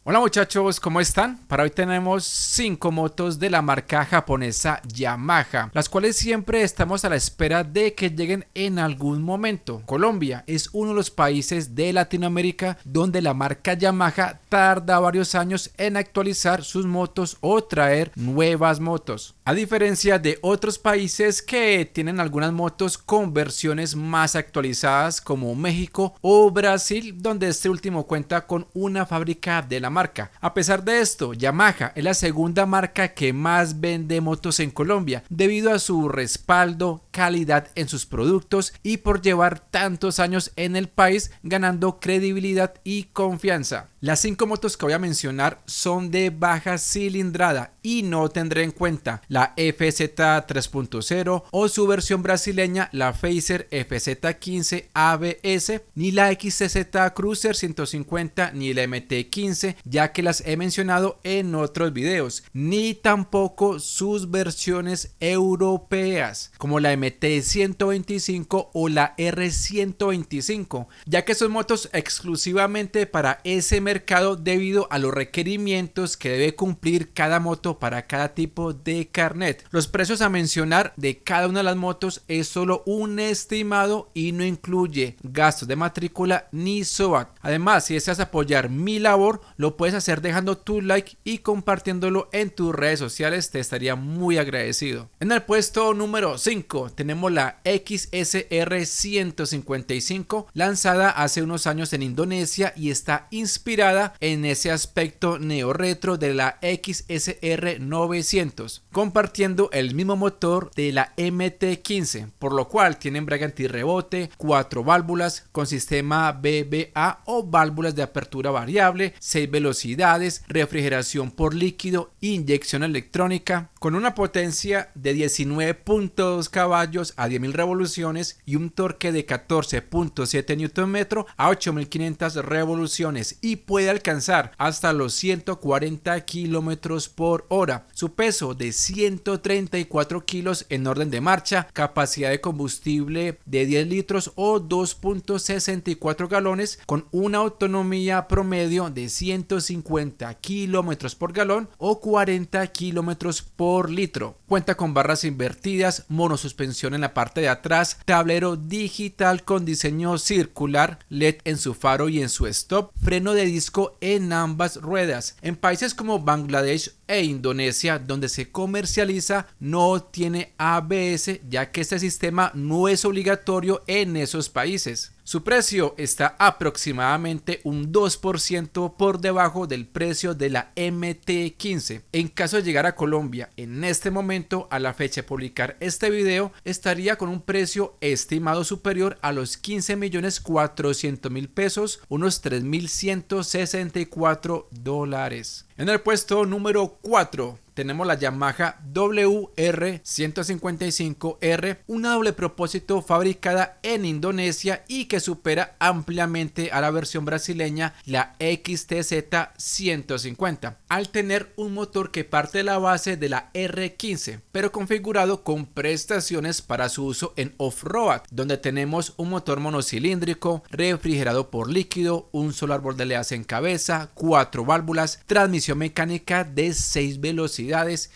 Hola muchachos, ¿cómo están? Para hoy tenemos 5 motos de la marca japonesa Yamaha, las cuales siempre estamos a la espera de que lleguen en algún momento. Colombia es uno de los países de Latinoamérica donde la marca Yamaha tarda varios años en actualizar sus motos o traer nuevas motos. A diferencia de otros países que tienen algunas motos con versiones más actualizadas como México o Brasil, donde este último cuenta con una fábrica de la marca. A pesar de esto, Yamaha es la segunda marca que más vende motos en Colombia debido a su respaldo, calidad en sus productos y por llevar tantos años en el país ganando credibilidad y confianza. Las 5 motos que voy a mencionar son de baja cilindrada y no tendré en cuenta la FZ 3.0 o su versión brasileña, la Fazer FZ15 ABS, ni la XCZ Cruiser 150 ni la MT15, ya que las he mencionado en otros videos, ni tampoco sus versiones europeas como la MT125 o la R125, ya que son motos exclusivamente para ese mercado debido a los requerimientos que debe cumplir cada moto para cada tipo de carnet. Los precios a mencionar de cada una de las motos es solo un estimado y no incluye gastos de matrícula ni SOAT. Además, si deseas apoyar mi labor, lo puedes hacer dejando tu like y compartiéndolo en tus redes sociales, te estaría muy agradecido. En el puesto número 5 tenemos la XSR 155, lanzada hace unos años en Indonesia y está inspirada en ese aspecto neo-retro de la XSR 900, compartiendo el mismo motor de la MT15, por lo cual tiene embrague antirrebote, 4 válvulas con sistema BBA o válvulas de apertura variable, 6 velocidades, refrigeración por líquido, inyección electrónica, con una potencia de 19.2 caballos a 10.000 revoluciones y un torque de 14.7 Nm a 8.500 revoluciones y puede alcanzar hasta los 140 km por hora. Su peso de 134 kilos en orden de marcha, capacidad de combustible de 10 litros o 2.64 galones con una autonomía promedio de 150 km por galón o 40 km por litro. Cuenta con barras invertidas, monosuspensión en la parte de atrás, tablero digital con diseño circular, LED en su faro y en su stop, freno de disco en ambas ruedas. En países como Bangladesh e Indonesia, donde se comercializa, no tiene ABS, ya que este sistema no es obligatorio en esos países. Su precio está aproximadamente un 2% por debajo del precio de la MT15. En caso de llegar a Colombia en este momento, a la fecha de publicar este video, estaría con un precio estimado superior a los 15.400.000 pesos, unos 3.164 dólares. En el puesto número 4 tenemos la Yamaha WR155R, una doble propósito fabricada en Indonesia y que supera ampliamente a la versión brasileña, la XTZ150, al tener un motor que parte de la base de la R15, pero configurado con prestaciones para su uso en off-road, donde tenemos un motor monocilíndrico, refrigerado por líquido, un solo árbol de leas en cabeza, 4 válvulas, transmisión mecánica de 6 velocidades,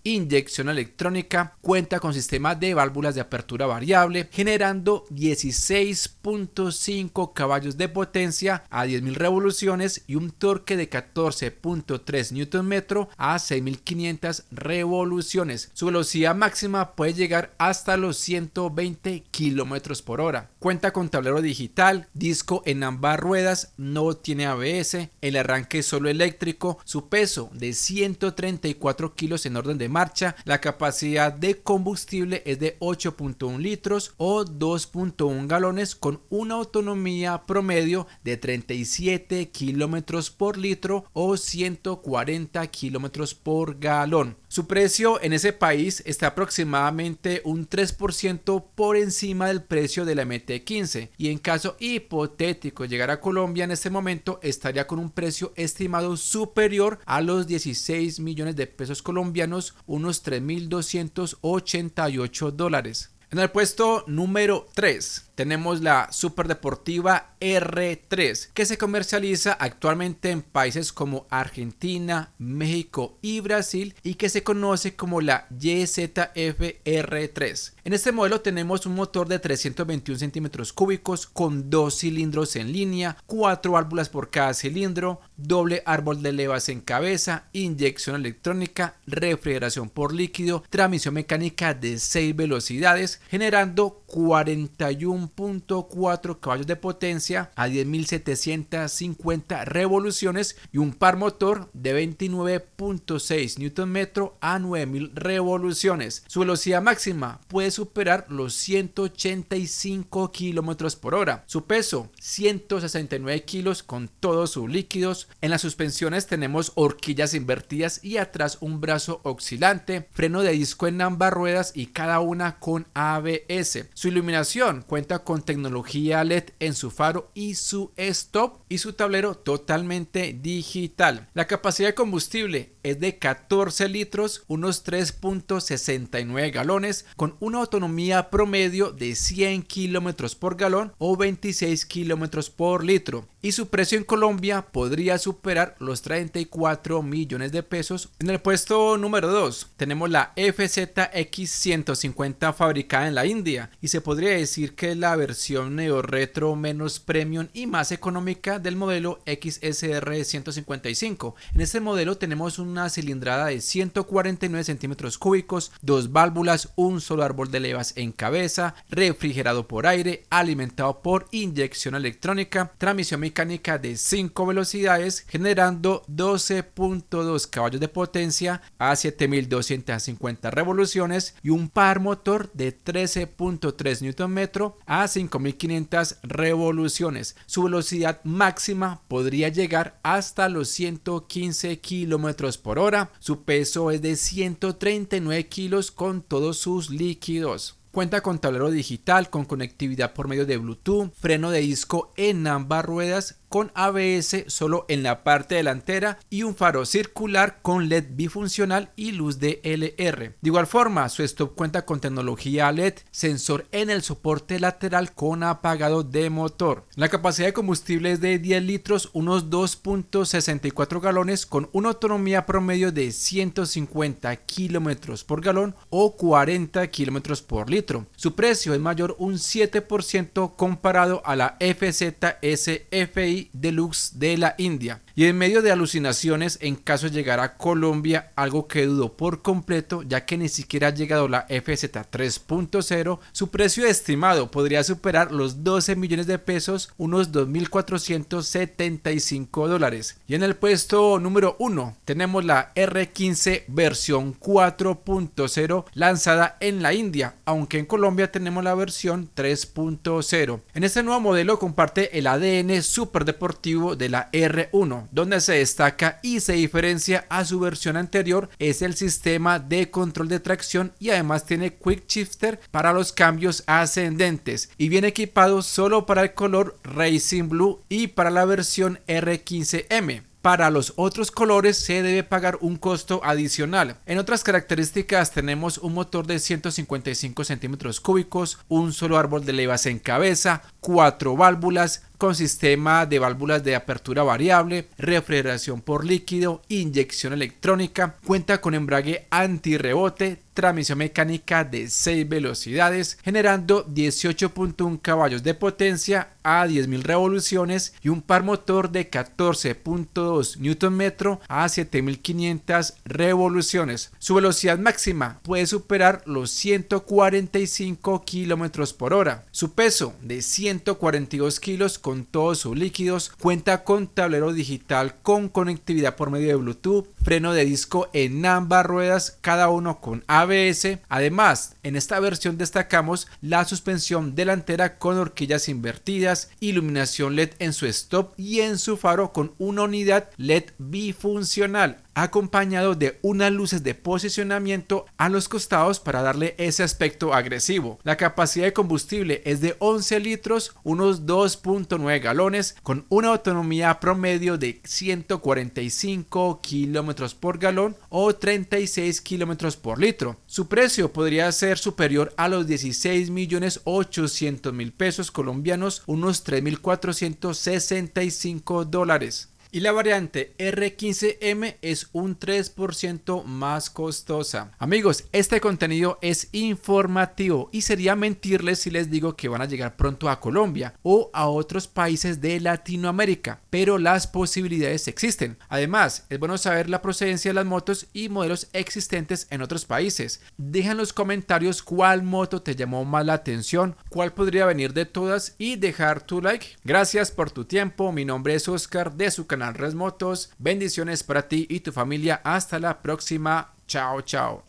inyección electrónica, cuenta con sistema de válvulas de apertura variable, generando 16.5 caballos de potencia a 10.000 revoluciones y un torque de 14.3 Nm a 6.500 revoluciones. Su velocidad máxima puede llegar hasta los 120 km por hora. Cuenta con tablero digital, disco en ambas ruedas, no tiene ABS, el arranque es solo eléctrico, su peso de 134 kilos en orden de marcha, la capacidad de combustible es de 8.1 litros o 2.1 galones con una autonomía promedio de 37 kilómetros por litro o 140 kilómetros por galón. Su precio en ese país está aproximadamente un 3% por encima del precio de la MT15 y en caso hipotético llegar a Colombia en este momento estaría con un precio estimado superior a los 16 millones de pesos colombianos, unos 3.288 dólares. En el puesto número 3 tenemos la superdeportiva R3, que se comercializa actualmente en países como Argentina, México y Brasil y que se conoce como la YZF R3. En este modelo tenemos un motor de 321 centímetros cúbicos con 2 cilindros en línea, 4 válvulas por cada cilindro, doble árbol de levas en cabeza, inyección electrónica, refrigeración por líquido, transmisión mecánica de 6 velocidades, generando 41.4 caballos de potencia a 10.750 revoluciones y un par motor de 29.6 Nm a 9.000 revoluciones. Su velocidad máxima puede superar los 185 km por hora. Su peso, 169 kilos con todos sus líquidos. En las suspensiones tenemos horquillas invertidas y atrás un brazo oscilante, freno de disco en ambas ruedas y cada una con ABS. Su iluminación cuenta con tecnología LED en su faro y su stop y su tablero totalmente digital. La capacidad de combustible es de 14 litros, unos 3.69 galones, con una autonomía promedio de 100 kilómetros por galón o 26 kilómetros por litro. Y su precio en Colombia podría superar los 34 millones de pesos. En el puesto número 2 tenemos la FZX150 fabricada en la India y se podría decir que es la versión neo retro menos premium y más económica del modelo XSR 155. En este modelo tenemos una cilindrada de 149 centímetros cúbicos, 2 válvulas, un solo árbol de levas en cabeza, refrigerado por aire, alimentado por inyección electrónica, transmisión mecánica de 5 velocidades, generando 12.2 caballos de potencia a 7.250 revoluciones y un par motor de 13.3 Nm a 5.500 revoluciones. Su velocidad máxima podría llegar hasta los 115 km por hora. Su peso es de 139 kilos con todos sus líquidos. Cuenta con tablero digital, con conectividad por medio de Bluetooth, freno de disco en ambas ruedas, con ABS solo en la parte delantera y un faro circular con LED bifuncional y luz DLR. De igual forma, su stop cuenta con tecnología LED, sensor en el soporte lateral con apagado de motor. La capacidad de combustible es de 10 litros, unos 2.64 galones, con una autonomía promedio de 150 kilómetros por galón o 40 kilómetros por litro. Su precio es mayor un 7% comparado a la FZS-FI Deluxe de la India. Y en medio de alucinaciones en caso de llegar a Colombia, algo que dudo por completo ya que ni siquiera ha llegado la FZ 3.0, su precio estimado podría superar los 12 millones de pesos, unos 2.475 dólares. Y en el puesto número 1 tenemos la R15 versión 4.0 lanzada en la India, aunque en Colombia tenemos la versión 3.0. En este nuevo modelo comparte el ADN superdeportivo de la R1, donde se destaca y se diferencia a su versión anterior es el sistema de control de tracción y además tiene Quick Shifter para los cambios ascendentes y viene equipado solo para el color Racing Blue y para la versión R15M. Para los otros colores se debe pagar un costo adicional. En otras características tenemos un motor de 155 centímetros cúbicos, un solo árbol de levas en cabeza, 4 válvulas, con sistema de válvulas de apertura variable, refrigeración por líquido, inyección electrónica, cuenta con embrague antirrebote, transmisión mecánica de 6 velocidades, generando 18.1 caballos de potencia a 10.000 revoluciones y un par motor de 14.2 Nm a 7.500 revoluciones. Su velocidad máxima puede superar los 145 km por hora. Su peso de 142 kilos con todos sus líquidos, cuenta con tablero digital con conectividad por medio de Bluetooth, freno de disco en ambas ruedas, cada uno con ABS. Además, en esta versión destacamos la suspensión delantera con horquillas invertidas, iluminación LED en su stop y en su faro con una unidad LED bifuncional. acompañado de unas luces de posicionamiento a los costados para darle ese aspecto agresivo. La capacidad de combustible es de 11 litros, unos 2.9 galones, con una autonomía promedio de 145 kilómetros por galón o 36 kilómetros por litro. Su precio podría ser superior a los 16.800.000 pesos colombianos, unos 3.465 dólares. Y la variante R15M es un 3% más costosa. Amigos, este contenido es informativo y sería mentirles si les digo que van a llegar pronto a Colombia o a otros países de Latinoamérica, pero las posibilidades existen. Además, es bueno saber la procedencia de las motos y modelos existentes en otros países. Deja en los comentarios cuál moto te llamó más la atención, cuál podría venir de todas y dejar tu like. Gracias por tu tiempo. Mi nombre es Oscar de su canal Resmotos. Bendiciones para ti y tu familia. Hasta la próxima. Chao, chao.